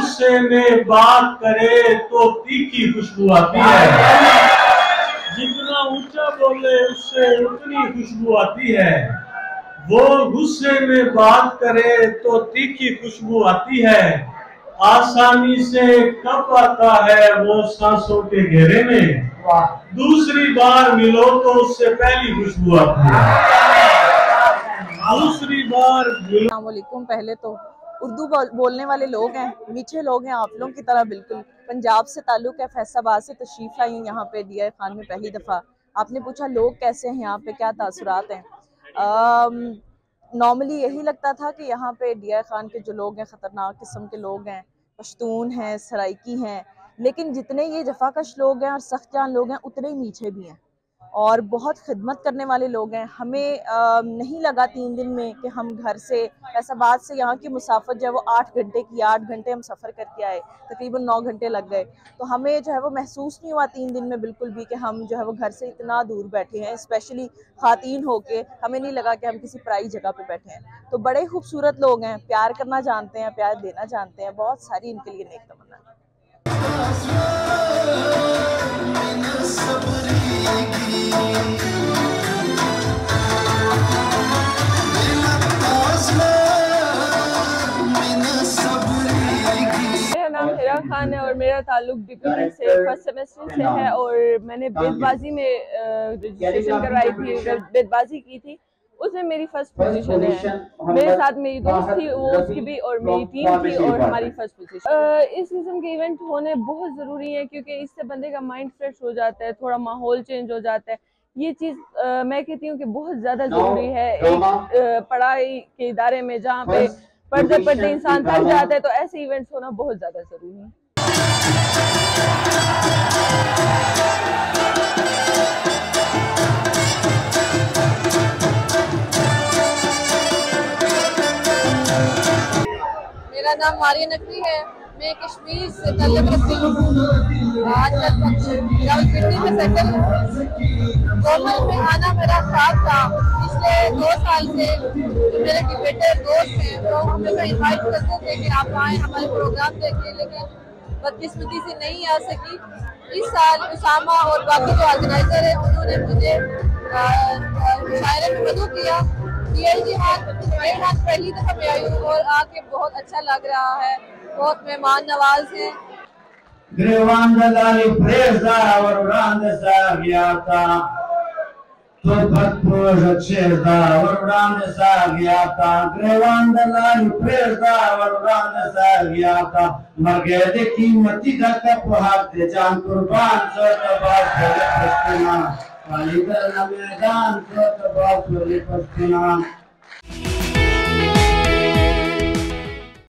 गुस्से में बात करे तो तीखी खुशबू आती है। जितना ऊंचा बोले उससे उतनी खुशबू आती है। वो गुस्से में बात करे तो तीखी खुशबू आती है। आसानी से कब आता है वो सांसों के घेरे में। दूसरी बार मिलो तो उससे पहली खुशबू आती है। दूसरी बार मिलो। अस्सलाम वालेकुम। पहले तो उर्दू बोलने वाले लोग हैं, मीठे लोग हैं, आप लोगों की तरह बिल्कुल। पंजाब से ताल्लुक़ है, फैसलाबाद से तशरीफ़ लाई हूँ यहाँ पे DI खान में पहली दफ़ा। आपने पूछा लोग कैसे हैं यहाँ पे, क्या तासुरात हैं। नॉर्मली यही लगता था कि यहाँ पे DI खान के जो लोग हैं ख़तरनाक किस्म के लोग हैं, पश्तून हैं, सराइकी हैं, लेकिन जितने ये जफाकश लोग हैं और सख्त जान लोग हैं उतने ही मीठे भी हैं और बहुत खिदमत करने वाले लोग हैं। हमें नहीं लगा 3 दिन में कि हम घर से फैसलाबाद से यहाँ की मुसाफत जो है वो 8 घंटे की, 8 घंटे हम सफ़र करके आए, तकरीबन 9 घंटे लग गए। तो हमें जो है वो महसूस नहीं हुआ 3 दिन में बिल्कुल भी कि हम जो है वो घर से इतना दूर बैठे हैं, स्पेशली ख़ातीन होके हमें नहीं लगा कि हम किसी पराई जगह पे बैठे हैं। तो बड़े खूबसूरत लोग हैं, प्यार करना जानते हैं, प्यार देना जानते हैं, बहुत सारी इनके लिए नेक तमन्ना है। मेरा नाम हिरा खान है और मेरा ताल्लुक DPT से फर्स्ट सेमेस्टर से है और मैंने बेदबाजी में रजिस्ट्रेशन करवाई थी, बेदबाजी की थी, उसमें मेरी फर्स्ट पोजीशन है। मेरे साथ मेरी दोस्त थी, वो उसकी भी, और मेरी टीम थी और हमारी फर्स्ट पोजीशन। इस किस्म के इवेंट होने बहुत ज़रूरी है क्योंकि इससे बंदे का माइंड फ्रेश हो जाता है, थोड़ा माहौल चेंज हो जाता है। ये चीज़ मैं कहती हूँ कि बहुत ज़्यादा ज़रूरी है एक पढ़ाई के इदारे में जहाँ पे पढ़ते पढ़ते इंसान थक जाता है, तो ऐसे इवेंट्स होना बहुत ज़्यादा ज़रूरी है। मेरा नाम मारिया नकवी है, मैं कश्मीर से ताल्लुक़ रखती हूँ। आज तक रावलपिंडी में सेटल हूँ। गवर्नमेंट में आना मेरा ख्वाब था। पिछले 2 साल से मेरे डिबेटर दोस्त हैं तो हमें इनवाइट करते थे कि आप आएँ हमारे प्रोग्राम देखिए, लेकिन बदकिस्मती से नहीं आ सकी। इस साल उसामा और बाकी जो ऑर्गेनाइजर है उन्होंने मुझे मुशायरे में मदद किया। DI खान पहली दफ़ा मैं आई हूँ और आके बहुत अच्छा लग रहा है, बहुत मेहमान नवाज हैं। मैदान